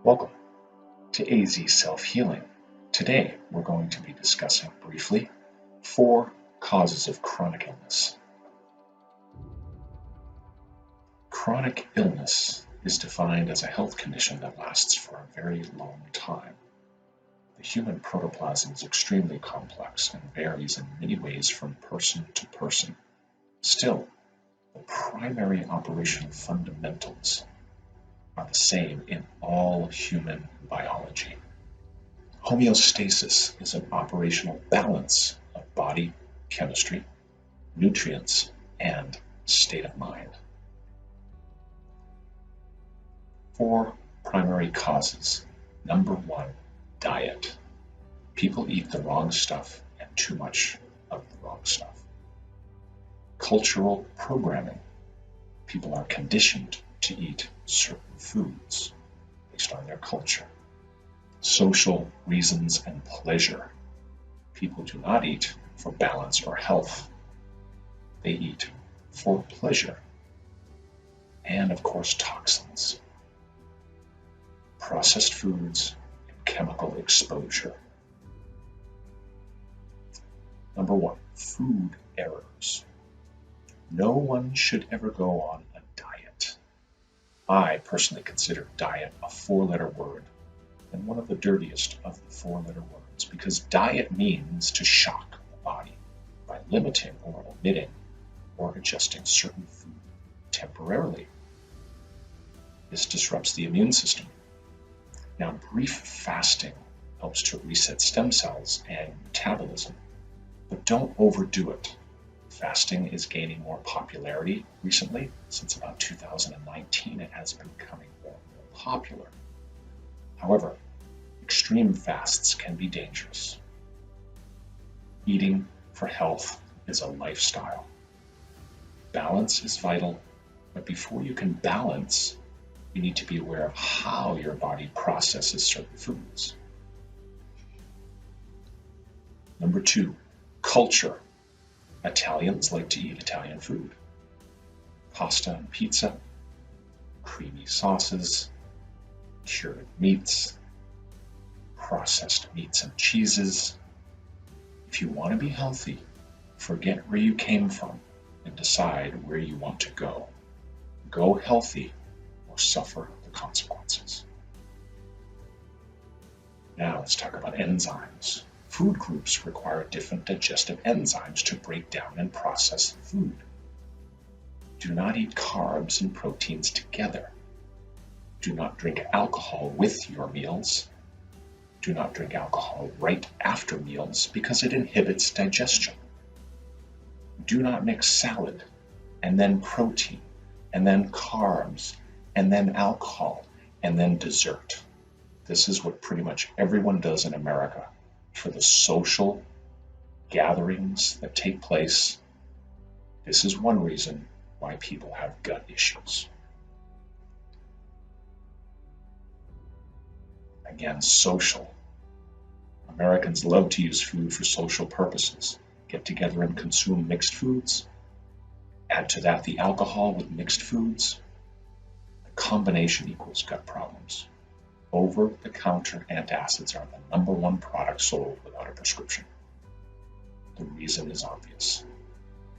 Welcome to AZ Self-Healing. Today, we're going to be discussing briefly 4 causes of chronic illness. Chronic illness is defined as a health condition that lasts for a very long time. The human protoplasm is extremely complex and varies in many ways from person to person. Still, the primary operational fundamentals are the same in all human biology. Homeostasis is an operational balance of body chemistry, nutrients, and state of mind. 4 primary causes. Number 1, diet. People eat the wrong stuff and too much of the wrong stuff. Cultural programming. People are conditioned to eat certain foods based on their culture. Social reasons and pleasure. People do not eat for balance or health. They eat for pleasure. And of course, toxins. Processed foods and chemical exposure. Number 1, food errors. No one should ever go on a diet. I personally consider diet a 4-letter word and one of the dirtiest of the 4-letter words because diet means to shock the body by limiting or omitting or adjusting certain food temporarily. This disrupts the immune system. Now, brief fasting helps to reset stem cells and metabolism, but don't overdo it. Fasting is gaining more popularity recently. Since about 2019, it has been becoming more and more popular. However, extreme fasts can be dangerous. Eating for health is a lifestyle. Balance is vital, but before you can balance, you need to be aware of how your body processes certain foods. Number 2, culture. Italians like to eat Italian food. Pasta and pizza, creamy sauces, cured meats, processed meats and cheeses. If you want to be healthy, forget where you came from and decide where you want to go. Go healthy or suffer the consequences. Now let's talk about enzymes. Food groups require different digestive enzymes to break down and process food. Do not eat carbs and proteins together. Do not drink alcohol with your meals. Do not drink alcohol right after meals because it inhibits digestion. Do not mix salad and then protein and then carbs and then alcohol and then dessert. This is what pretty much everyone does in America for the social gatherings that take place. This is one reason why people have gut issues. Again, social. Americans love to use food for social purposes. Get together and consume mixed foods. Add to that the alcohol with mixed foods. The combination equals gut problems. Over-the-counter antacids are the number 1 product sold without a prescription. The reason is obvious.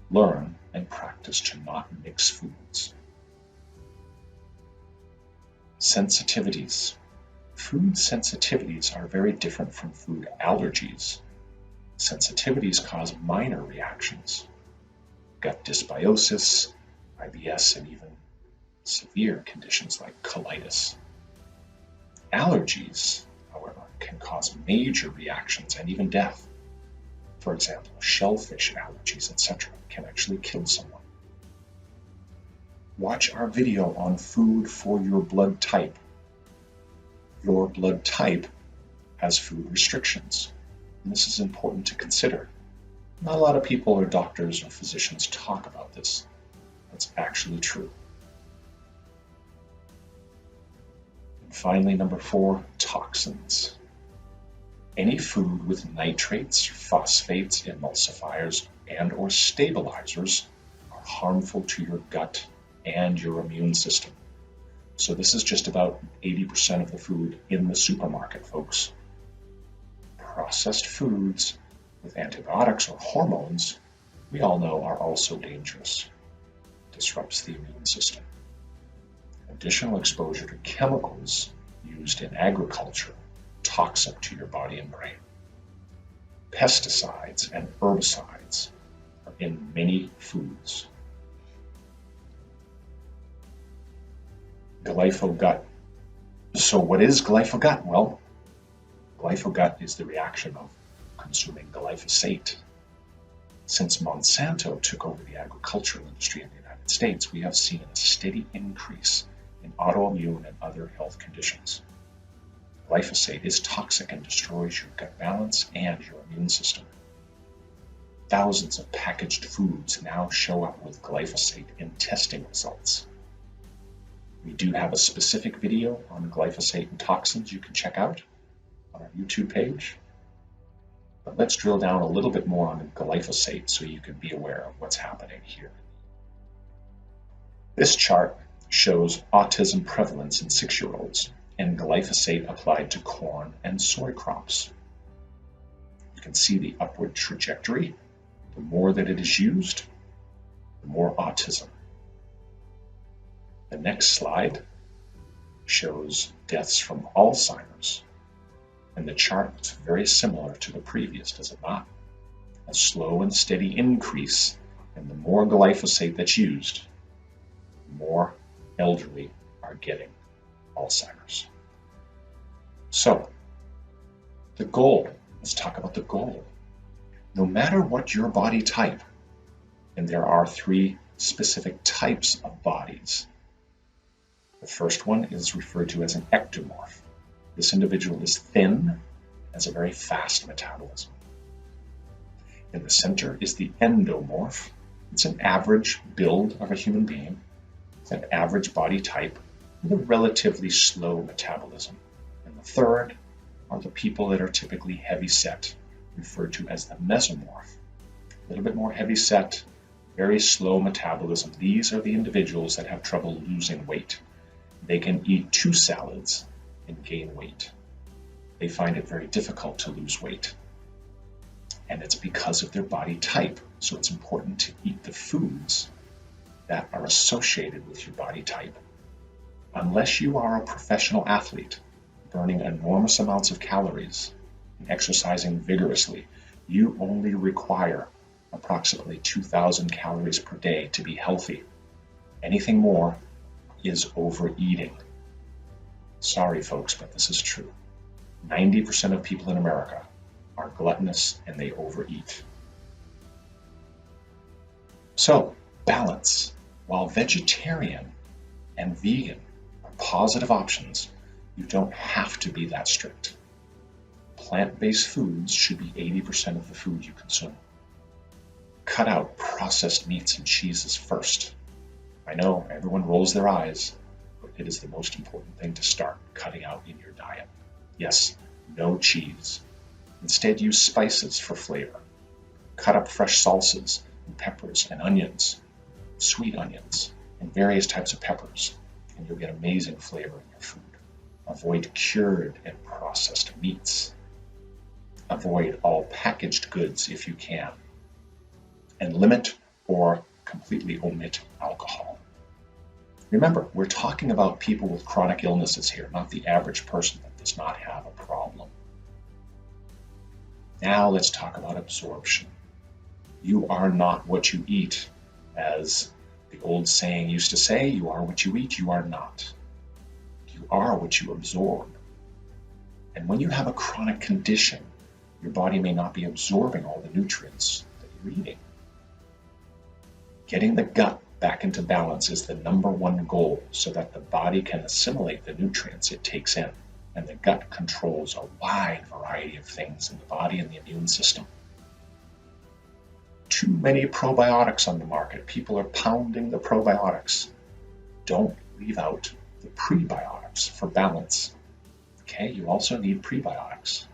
Learn and practice to not mix foods. Sensitivities. Food sensitivities are very different from food allergies. Sensitivities cause minor reactions. Gut dysbiosis, IBS, and even severe conditions like colitis. Allergies, however, can cause major reactions and even death. For example, shellfish allergies, etc., can actually kill someone. Watch our video on food for your blood type. Your blood type has food restrictions, and this is important to consider. Not a lot of people or doctors or physicians talk about this. That's actually true. Finally, number 4, toxins. Any food with nitrates, phosphates, emulsifiers, and or stabilizers are harmful to your gut and your immune system. So this is just about 80% of the food in the supermarket, folks. Processed foods with antibiotics or hormones, we all know, are also dangerous. Disrupts the immune system. Additional exposure to chemicals used in agriculture, toxic to your body and brain. Pesticides and herbicides are in many foods. Glypho-Gut. So what is Glypho-Gut? Well, Glypho-Gut is the reaction of consuming glyphosate. Since Monsanto took over the agricultural industry in the United States, we have seen a steady increase in autoimmune and other health conditions. Glyphosate is toxic and destroys your gut balance and your immune system. Thousands of packaged foods now show up with glyphosate in testing results. We do have a specific video on glyphosate and toxins you can check out on our YouTube page. But let's drill down a little bit more on glyphosate so you can be aware of what's happening here. This chart shows autism prevalence in 6-year-olds and glyphosate applied to corn and soy crops. You can see the upward trajectory. The more that it is used, the more autism. The next slide shows deaths from Alzheimer's. And the chart looks very similar to the previous, does it not? A slow and steady increase, and the more glyphosate that's used, the more elderly are getting Alzheimer's. So, the goal, let's talk about the goal. No matter what your body type, and there are 3 specific types of bodies. The first one is referred to as an ectomorph. This individual is thin, has a very fast metabolism. In the center is the endomorph. It's an average build of a human being. It's an average body type with a relatively slow metabolism. And the third are the people that are typically heavy set, referred to as the mesomorph. A little bit more heavy set, very slow metabolism. These are the individuals that have trouble losing weight. They can eat 2 salads and gain weight. They find it very difficult to lose weight. And it's because of their body type. So it's important to eat the foods that are associated with your body type. Unless you are a professional athlete, burning enormous amounts of calories and exercising vigorously, you only require approximately 2,000 calories per day to be healthy. Anything more is overeating. Sorry, folks, but this is true. 90% of people in America are gluttonous and they overeat. So, balance. While vegetarian and vegan are positive options, you don't have to be that strict. Plant-based foods should be 80% of the food you consume. Cut out processed meats and cheeses first. I know everyone rolls their eyes, but it is the most important thing to start cutting out in your diet. Yes, no cheese. Instead, use spices for flavor. Cut up fresh salsas and peppers and onions, sweet onions, and various types of peppers, and you'll get amazing flavor in your food. Avoid cured and processed meats. Avoid all packaged goods if you can. And limit or completely omit alcohol. Remember, we're talking about people with chronic illnesses here, not the average person that does not have a problem. Now let's talk about absorption. You are not what you eat. As the old saying used to say, you are what you eat, you are not. You are what you absorb. And when you have a chronic condition, your body may not be absorbing all the nutrients that you're eating. Getting the gut back into balance is the #1 goal so that the body can assimilate the nutrients it takes in. And the gut controls a wide variety of things in the body and the immune system. Too many probiotics on the market. People are pounding the probiotics. Don't leave out the prebiotics for balance. Okay, you also need prebiotics.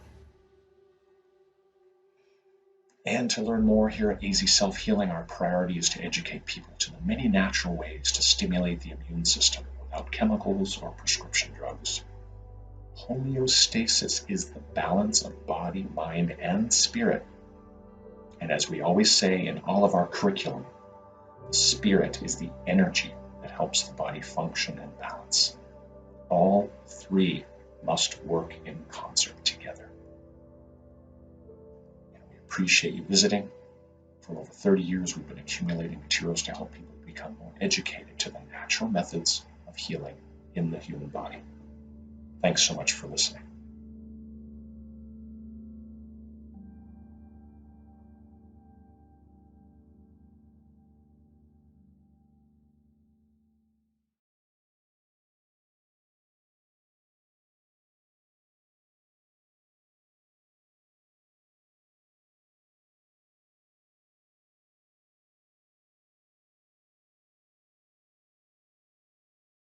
And to learn more here at AZ Self-Healing, our priority is to educate people to the many natural ways to stimulate the immune system without chemicals or prescription drugs. Homeostasis is the balance of body, mind, and spirit. And as we always say in all of our curriculum, the spirit is the energy that helps the body function and balance. All three must work in concert together. And we appreciate you visiting. For over 30 years, we've been accumulating materials to help people become more educated to the natural methods of healing in the human body. Thanks so much for listening.